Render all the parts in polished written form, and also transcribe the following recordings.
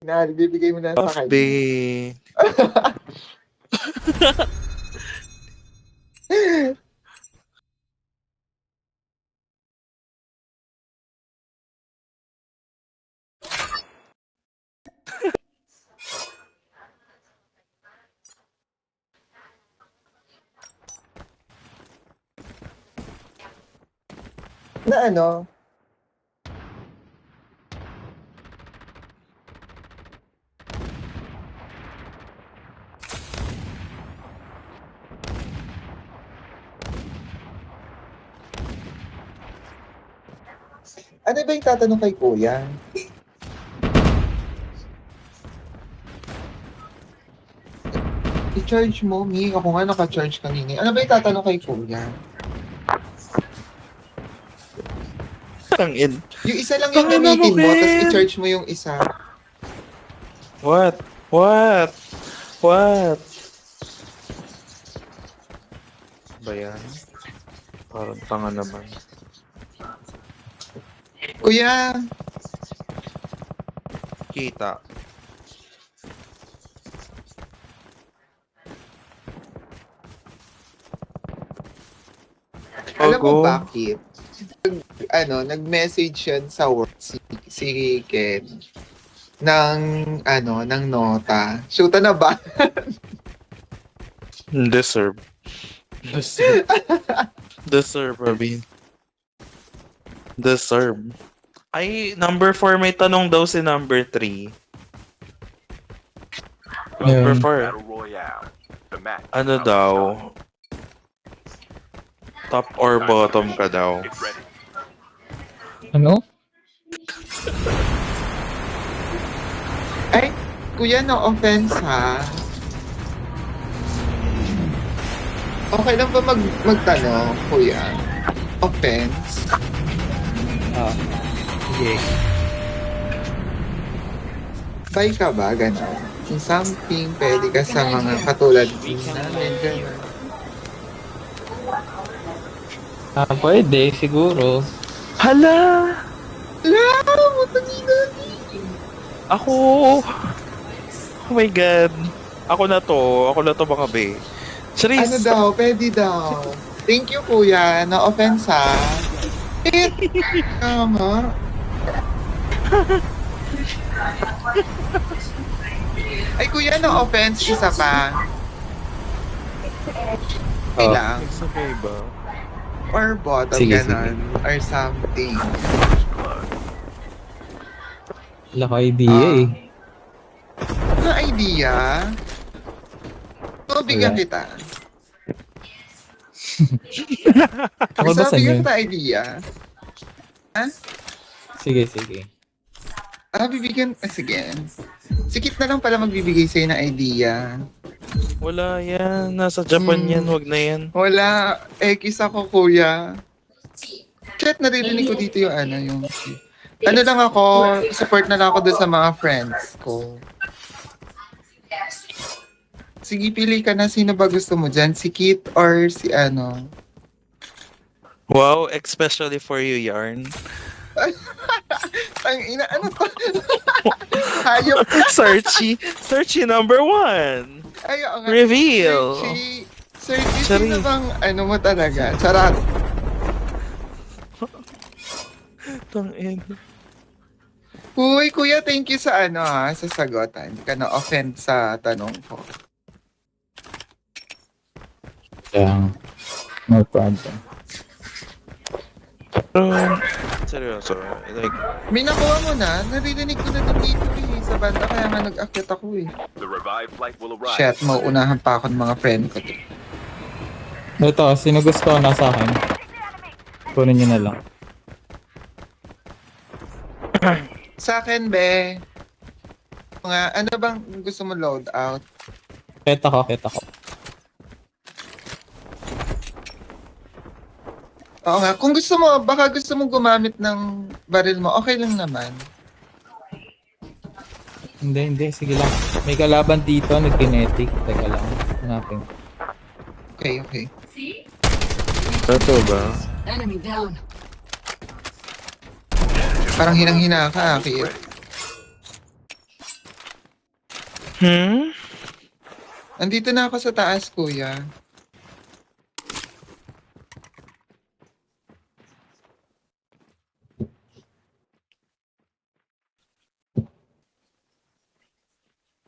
Na, bibigay mo na sa Off, kanya. be. Na ano? Ano ba yung tatanong kay Kuya? I-charge mo, Mi. Ako nga naka-charge kanina. Ano ba yung tatanong kay Kuya? Tangin. Yung isa lang yung Tangina mo, gamitin mo, tapos Ben. i-charge mo yung isa. What? What? What? Ba yan? Parang tanga naman. Kuya, Kita. alam mo Ogo. bakit? Nag-message yan sa work si Ken ng nota. Shoota na ba? Deserve. Deserve. Deserve, Robin. Deserve. Ay, number 4 may tanong daw si number 3. Number 4. Ano daw? Top or bottom ka daw? Ano? Ay, kuya, no offense ha. Okay lang ba magtanong, kuya? Offense? Sige. Bye ka ba? Ganon. Kung something, pwede ka sa mga katulad namin, ganon. Pwede, siguro. Hala! Hala! Matangina! Ako! Oh my God! Ako na to mga be. Charis! Ano daw? Pwede daw. Thank you, kuya. No offense ha. Tama. Ay, kuya, no offense. Isa pa. Okay lang. Nagsabay ba? Or bottom, Sige, ganon. Or something. Wala ka idea eh. Ano idea? So, bigyan Wala. kita. Ako ba Gusto mo sa bigyan yun? kita idea? Ha? Sige, sige. Bibigyan. Sige. Sikit na lang pala magbibigay sa'yo ng idea. Wala yan. Nasa Japan yan. Wag na yan. Wala. Kiss ako, kuya. Chat, naririnig ko dito yung ano lang ako, support na lang ako doon sa mga friends ko. Sige, pili ka na. Sino ba gusto mo dyan? Si Kit or si ano? Wow, especially for you, Yarn. Ang ina, ano to? Hayop. Searchy number 1. Ay, oo nga. Reveal. Searchy, Sorry. sino bang ano mo talaga? Charot. Tangin. Uy, kuya, thank you sa sa sagotan. Hindi ka na-offend sa tanong ko. Yeah. No problem. Pero, seryoso. Like, May nakuha mo na? Naririnig ko na dito sa banda, kaya nga nag-akyat ako eh. The revived flight will arrive. Shit, mauunahan pa ako ng mga friend ko. Ito, sino gusto na sa akin? Kunin nyo na lang. Sa akin, be. Ano bang gusto mo load out? Kita ko. Oo nga, kung gusto mo, baka gusto mong gumamit ng baril mo, okay lang naman. Hindi. Sige lang. May kalaban dito, nag-kinetic. Teka lang. Hanapin. Okay. totoo ba? Enemy down. Parang hinang-hina ka, Akir. Andito na ako sa taas, kuya.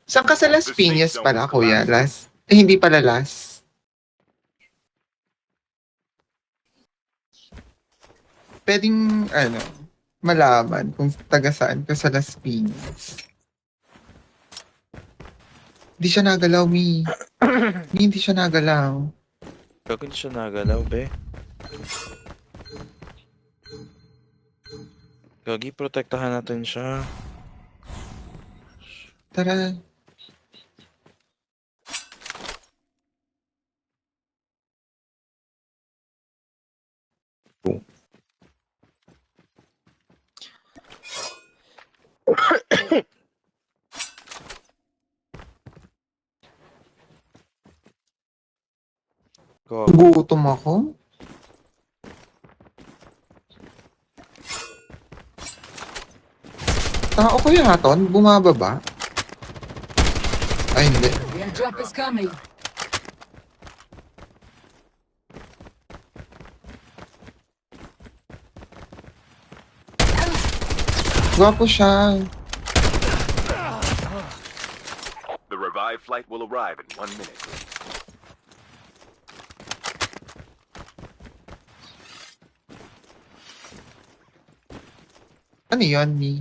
Saan ka sa Las Piñas pala, kuya? Hindi pala Las. Pwedeng, malaman kung taga saan ka sa Las Piñas. Hindi siya nagalaw, Mi. Mi, hindi siya nagalaw. Gago hindi siya nagalaw, be. Gagi, protektahan natin siya. Tara. Go. Gutom ako. Tao ko yung haton? Bumababa? Ay, hindi. The airdrop is coming. Gwapo siya. The revived flight will arrive in 1 minute. Ano yun, Mi?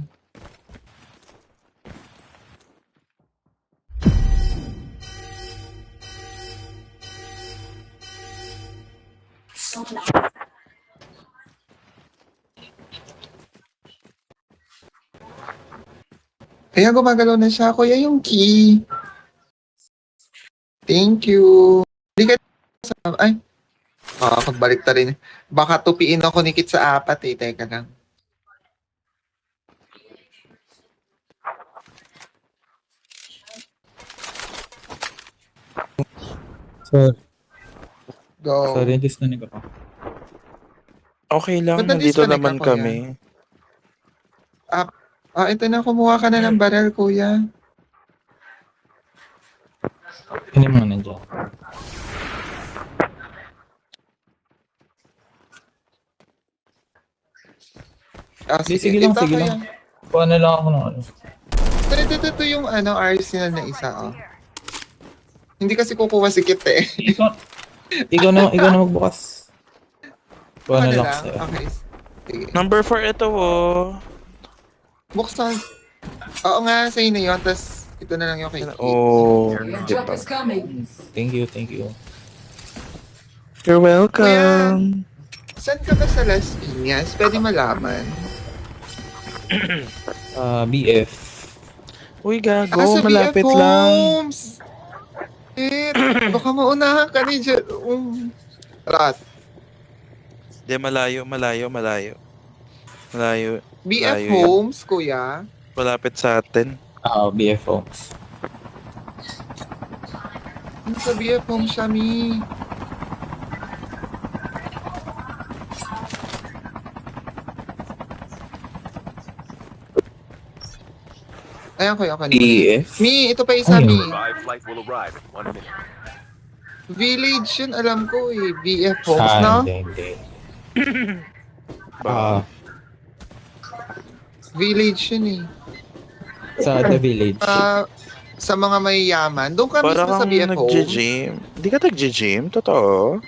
Kaya gumagalaw na siya. Kuya, yung key. Thank you. Hindi ka sa... Ay. Pagbalik ta rin. Baka tupiin ako ni Kit sa 4 eh. Teka lang. Sorry, Go. sorry, disconnect ako. Okay lang, Ba't nandito na-disconnect naman ako kami. Ito na. Kumuha ka na ng barrel, kuya. Hindi mo nandiyan. Sige lang, sige lang. Kuha na lang ako ng ano. Ito yung arsenal na isa, oh. Hindi kasi kukuha si Kit eh. Ikaw na magbukas. Kuha na Ano lang lang? sa'yo. Okay. Sige. Number 4 ito, oh. Buksan. Oo nga, sa'yo na yun. Tapos, ito na lang yung kay Kit. Oh, The di airdrop ba? is coming. Thank you, thank you. You're welcome. Saan ka ba sa Las Piñas? Pwede malaman. BF. Uy, gago, Sa malapit BF lang. Homes! Kit, baka maunahan ka ni Rat. Di, malayo. Malayo. BF Layo yan. Homes, kuya. Malapit sa atin. BF Homes. Sa BF Homes siya, Mi. Ayan, kuya, kanina. BF? Mi, ito pa isa, Ano? Mi. Revived flight will arrive in 1 minute. Village yun, alam ko eh. BF Homes, no? Hindi. Village yun eh. Sa The Village. Sa mga mayayaman. Doon ka Para mismo sa kang BF Homes. nag-gym. Hindi ka nag-gym? Totoo?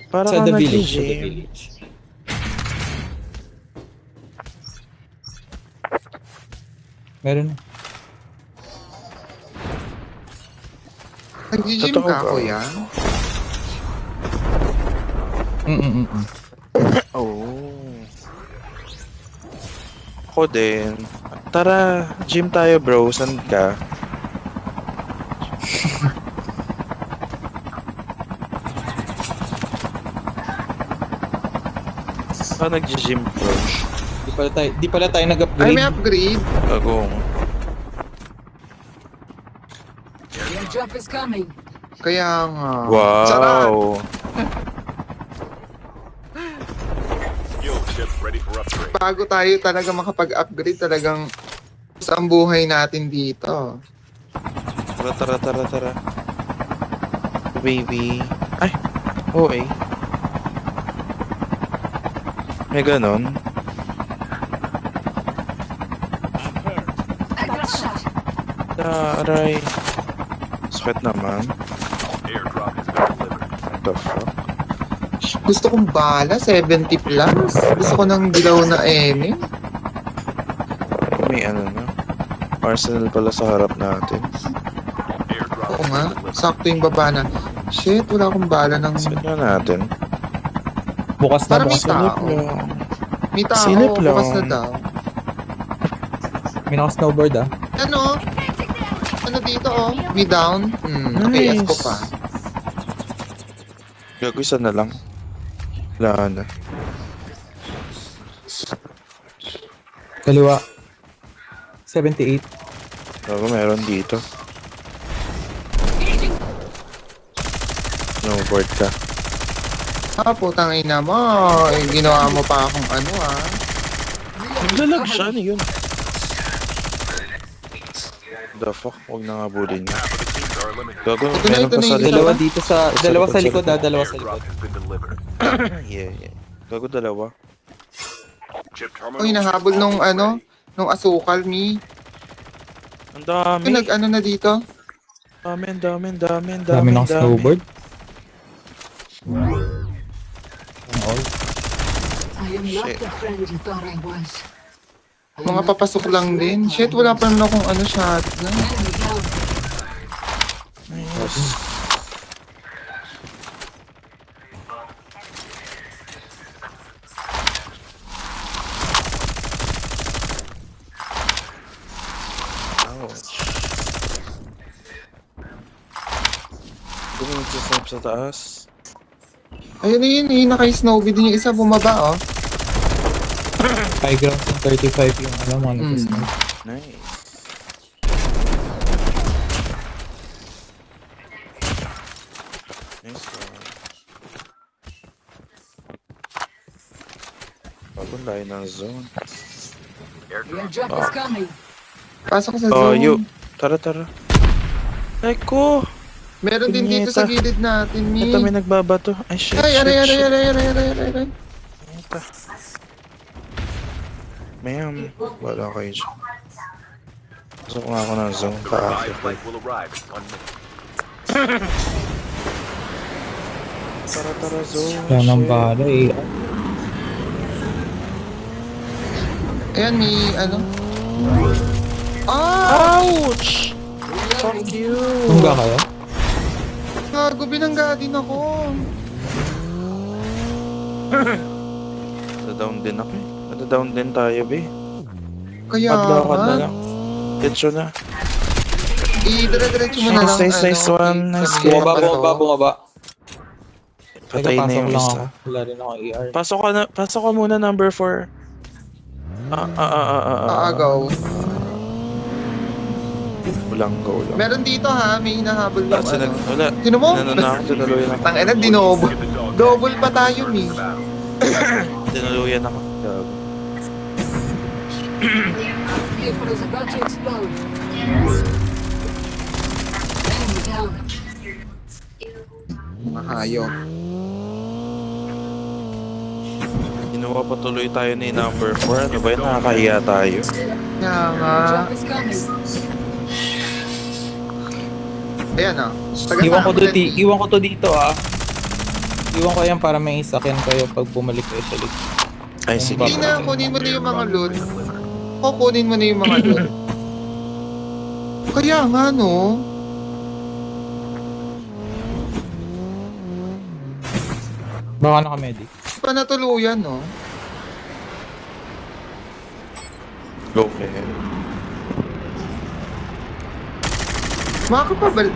Para Sa kang The Village. Sa The nag-gym. Village. Meron. Nag-gym Totoo ka, ba? kuya? Oh. Ako din. Tara, gym tayo bro. Saan ka? Saan nag-gym bro? Di pala tayo Ay, nag-upgrade. may upgrade. Gagong. The airdrop is coming. Kaya nga. Sarap. Wow. Skill ship ready for upgrade. Bago tayo talaga makapag-upgrade, talagang Sa ang buhay natin dito. Tara, tara, tara, tara. Baby. Ay, oo eh. May ganon. I got shot. Aray. Sakit naman. Airdrop has been delivered. What the fuck? Gusto kong bala, 70 plus. Gusto ko ng dilaw na eme. May ano na. Arsenal pala sa harap natin. Airdrop Oo has nga, been delivered. sakto yung baba na. Shit, wala akong bala ng... Saan na natin? Bukas na, Para may bukas na. tao. May tao, Silip lang. bukas na daw. May naka-snowboard ah. Ano? Ano dito oh? Be down? Okay, Nice. asko pa. Gago, isa na lang. Wala na. Kaliwa. 78. Gago, meron dito. Snowboard ka. Ah, putang ina mo. Eh, ginawa mo pa akong ano ah. Naglalag siya, ano yun? The fuck? Huwag na nga bulin niya. Half of the teams are eliminated. Gago, Ito na, meron ito pa na sa yung likod. Dalawa dito sa... Dalawa sa likod ah, likod. dalawa sa Airdrop likod. has been delivered. Yeah, yeah. Gago, dalawa. Chip terminal. Uy, nahabol nung ano, nung asukal, mi. Ang dami. Uy, nag-ano na dito? Dami, dami, dami, Dami dami. naka-snowboard. All. I am not Shit. the friend you thought I was. I am Mga not papasok the lang person din. I Shit, thought wala I pa naman akong ano shot na. was. Enemy down. Nice. Ouch. Dumingit sa snipe sa taas. Ayun na yun, eh, naka-snowbid din yung isa bumaba oh. High ground sa 35 yung ano, mga Mm. naka-snow. Nice. Nice one. Bagong layo ng zone. Airdrop is coming. Pasok sa Oh, zone. you. Tara, tara. Ay ko! Meron din dito sa gilid natin, mi. Ito may nagbabato. Ay, shit, Ay, shit, aray, aray, shit. aray, aray, aray, aray, aray. Ito. Ma'am, wala kayo dyan. Pasok nga ako ng zone. The Paakit revived eh. flight will arrive in 1 minute. Tara, tara, zone. Kaya nang shit. bahala eh. Ayan, mi, ano. Ah! Ouch! Fuck you! Tungga kayo? Gago, binangga din ako. Nadadown din ako eh. Nadadown din tayo, be. Kaya Padlakad na nga. lang. Diretso na. I-dire-diretso mo na lang. Nice, nice one. Nice sabihin game. pa Bumaba, to. bumaba, bumaba. Patay na yung lang isa. ako. Wala rin ako AR. Pasok ka muna number 4. Aagaw. Walang go lang. Meron dito ha, may hinahabol Wala, ng ano. wala. Sino mo? Tinalo na ako, tinuloyan ako. Tangina, dinoble. Get the dog Double tag. pa tayo, mi. Return to the battle. Tinuluyan ako. Gago. Vehicle is about to explode. Enemy down. Mga hayop. Kinuha pa tuloy tayo ni number 4. Ano ba yun? Nakakahiya tayo. Kaya nga. Drop is coming. Ayan ah. Iwan ko to dito ah. Iwan ko yan para may isakin kayo pag bumalik kayo sa likod. Ay, sige. Hindi na, kunin mo na yung mga loot. O, kunin mo na yung mga loot. Kaya nga, no? Baka naka-medic. Pa natuluyan, no? Go ahead. Makakabalik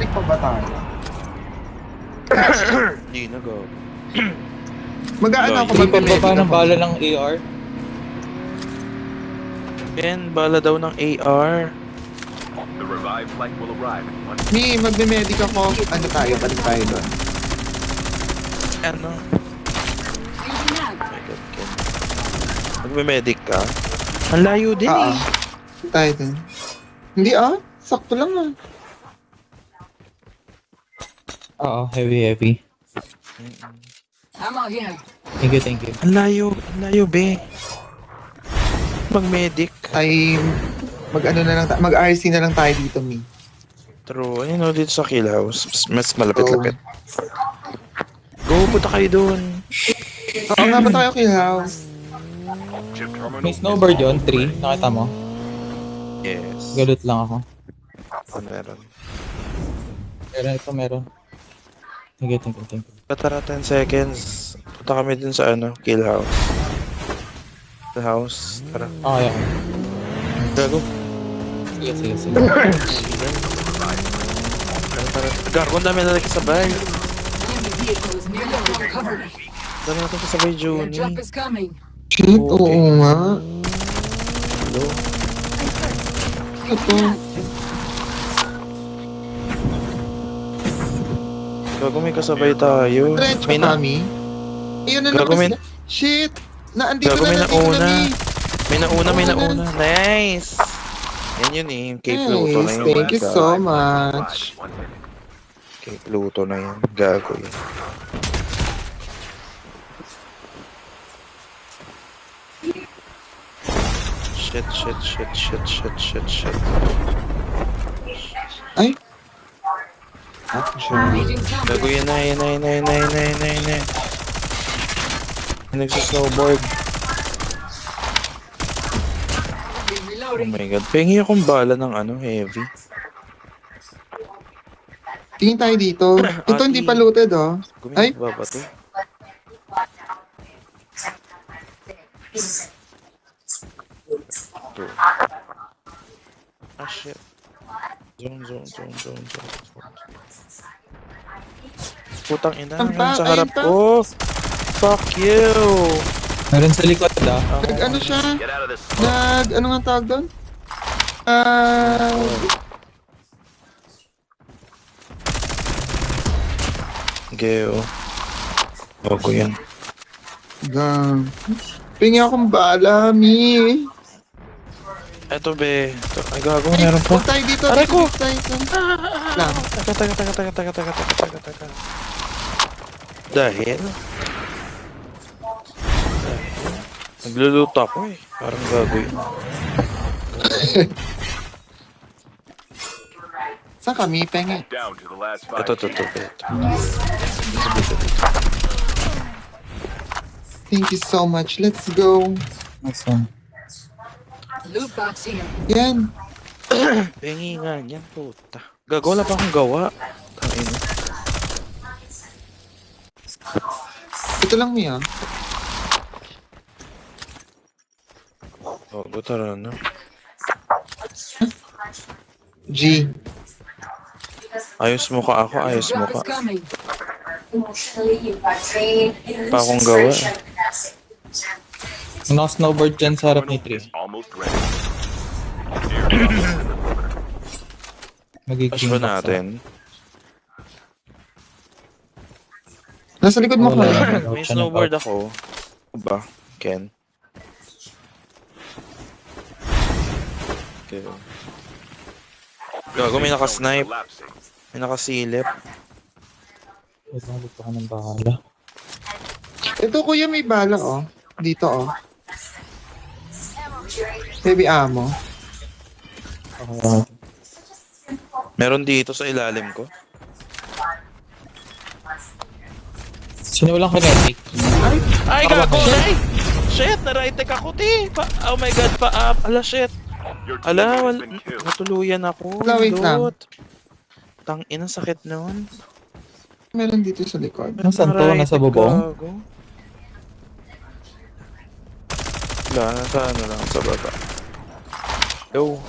pa ba tayo? Hindi na go. Mag-aano ako Hindi pa mag-medic baba ng ako. bala ng AR. Ben, bala daw ng AR. The revived flight will arrive in 1 minute. Mi, magbe-medic ako. Ano tayo? Balik tayo doon. Ano? Changing out. Oh my God, Ken. Magme-medic ka? Ang layo din Ah, eh. Tayo din. Hindi sakto lang Oo, heavy. Ammo here. Thank you. Ang layo, be. Mag-medic. Ay, mag-RC na lang tayo dito, Mi. True. Ayun o, dito sa kill house. Mas malapit-lapit. Go, punta kayo dun. Oo nga ba tayo kay house? Chip terminal. May snowboard yun, 3. Nakita mo? Yes. Galut lang ako. Meron. Meron. Thank you. Tara, 10 seconds. Punta kami dun sa kill house. The house. Tara. Okay. Gago. Sige. Tara. Gago, ang dami na nakasabay. Enemy vehicle is nearby. Cover me. Dami na kasabay, Johnny. Airdrop is coming. Shit, Okay. oo nga. Hello. Ito. Gago, may kasabay tayo. Trench May pa na... kami. Ayun na lang Gago, may... kasi. Shit! Andito Gago, may na, nandito nauna. na, Mi. May Oo, nauna. Nice! Yan yun eh. Kay Pluto na Nice, yun. thank you Gago. so Arrive much. in 1 minute. Kay Pluto na yun. Gago yun. Shit. Ay! Action. Engaging Gago zombies. yun na. Nagsasnowboard. Oh Reloading. my god. Pengi akong bala ng heavy. Tingin tayo dito. Ito hindi pa looted, oh. Ay! Gumina ba to? Ito. Shit. Zone. Putang ina, Ang yun sa pa- harap ayun pa. ko. Fuck you. Meron sa likod Ano siya? Get out of this smoke. Ano nga tawag doon? Geo. Bago yan. Gang. Pingi akong bala, Mi. Eto be. Ito. Ay gago, meron pa. Huwag tayo dito. Aray ko! Dito tayo. Lang. Taga. Dahil? Nagluluto ako eh. Parang gago yun. Saan kami, Pengi? Down to the last 5. Ito. Thank you so much. Let's go. Awesome. Loot box here. Yan. Pengi nga yan, puta. Gago, wala pa akong gawa. Tain. Ito lang, Mi, ah. Gago, tara na. G. Ayos mo ka ako, ayos mo Airdrop ka. is coming. Pa akong gawa. Snowboard dyan sa harap ni Is 3. almost ready. Airdrop is in the perimeter. Push Magiging ba natin? Nasa likod mo ko. Wala. May snowboard ako. Ano ba, Ken? Okay. Gago, may nakasnipe. Collapsing. May nakasilip. Ito ko ng bahala. Ito, kuya, may bala, oh. Dito, oh. Heavy ammo. Okay. Meron dito sa ilalim ko. Sino walang kinetic? Ay, gago! Ay! Shit! Na-right-tech ako, ti! Oh my god, pa-up! Ala, shit! Your Ala, teammate has been killed. natuluyan ako. Wait lang. Dot. Tang ina, sakit nun. Meron dito sa likod. Nasaan to? Nasa Na-right-tech, bubong? gago. Wala, nasa lang, sa baba. Yo,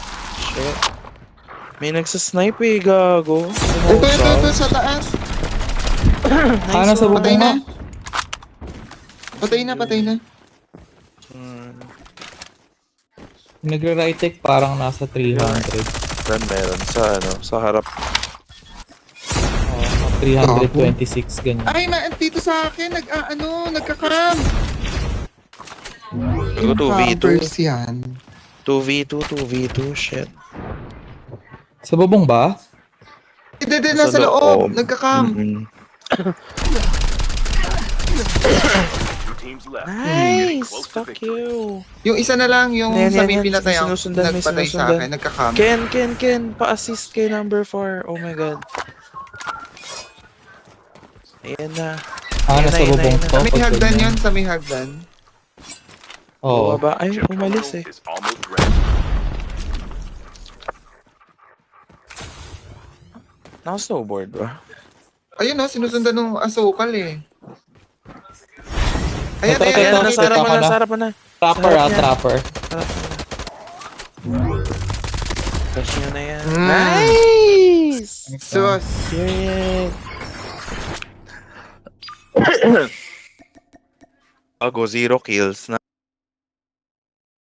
shit. May nagsasnipe eh, gago. Ito, sa taas. Nasa bubong Patay na. nga. Patay na. Nagre-right parang nasa 300. Meron sa sa harap. 326 ganyan. Ay, dito sa akin, nagkakram. Gago, 2v2. Campers yan. 2v2, shit. Sa bubong ba? Hindi, nasa loob. Nagka-cam. Mm-mm. Two teams left. Getting Nice! close to Fuck victory. you! Yung isa na lang, yung Yan, sa yan, may yan. pinatay ang Sinusundan, may nagpatay sa sinusundan. akin. Nagka-cam. Ken, pa-assist kay number 4. Oh my god. Ayan na. Nasa Ayun na, bubong ayun na. to. Sa may pag hagdan ganyan. yun, sa may hagdan. Oo. Bumaba. Ay, Chip umalis terminal eh. is almost ready. Naka-snowboard ba? Ayun no, sinusundan ng asukal eh. Ayan, Ito, ayan, Ayan, ayan. nasa ito, harapan ito, na, nasa harapan na. Trapper Sarap ah, yan. trapper. Touch nyo na yan. Mm. Nice! Sus. Period. I'll go 0 kills na.